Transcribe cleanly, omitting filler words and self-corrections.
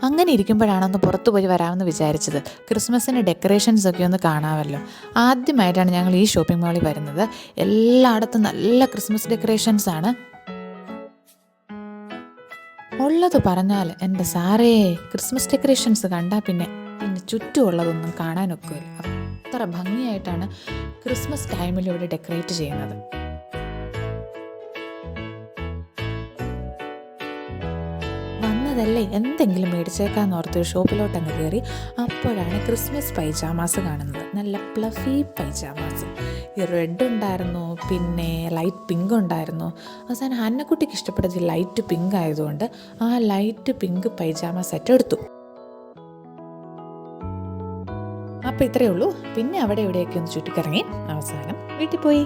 അങ്ങനെ ഇരിക്കുമ്പോഴാണ് പുറത്തു പോയി വരാമെന്ന് വിചാരിച്ചത്. ക്രിസ്മസിന് ഡെക്കറേഷൻസ് ഒക്കെ ഒന്ന് കാണാമല്ലോ. ആദ്യമായിട്ടാണ് ഞങ്ങൾ ഈ ഷോപ്പിംഗ് മാളിൽ വരുന്നത്. എല്ലായിടത്തും നല്ല ക്രിസ്മസ് ഡെക്കറേഷൻസ് ആണ് ഉള്ളത്. പറഞ്ഞാൽ എൻ്റെ സാറേ, ക്രിസ്മസ് ഡെക്കറേഷൻസ് കണ്ടാൽ പിന്നെ ചുറ്റുമുള്ളതൊന്നും കാണാനൊക്കില്ല. അത്ര ഭംഗിയായിട്ടാണ് ക്രിസ്മസ് ടൈമിലൂടെ ഡെക്കറേറ്റ് ചെയ്യുന്നത്. വന്നതല്ലേ എന്തെങ്കിലും മേടിച്ചേക്കാന്ന് ഓർത്ത് ഷോപ്പിലോട്ടങ്ങ് കയറി. അപ്പോഴാണ് ക്രിസ്മസ് പൈജാമാസ് കാണുന്നത്. നല്ല പ്ലഫി പൈജാമാസ്. ഈ റെഡ് ഉണ്ടായിരുന്നു, പിന്നെ ലൈറ്റ് പിങ്ക് ഉണ്ടായിരുന്നു. അവസാനം അന്നക്കുട്ടിക്ക് ഇഷ്ടപ്പെട്ടത് ലൈറ്റ് പിങ്ക് ആയതുകൊണ്ട് ആ ലൈറ്റ് പിങ്ക് പൈജാമ സെറ്റ് എടുത്തു. അപ്പോൾ ഇത്രയേ ഉള്ളൂ. പിന്നെ അവിടെ ഇവിടെയൊക്കെ ഒന്ന് ചുറ്റിക്കറങ്ങി അവസാനം വീട്ടിൽ പോയി.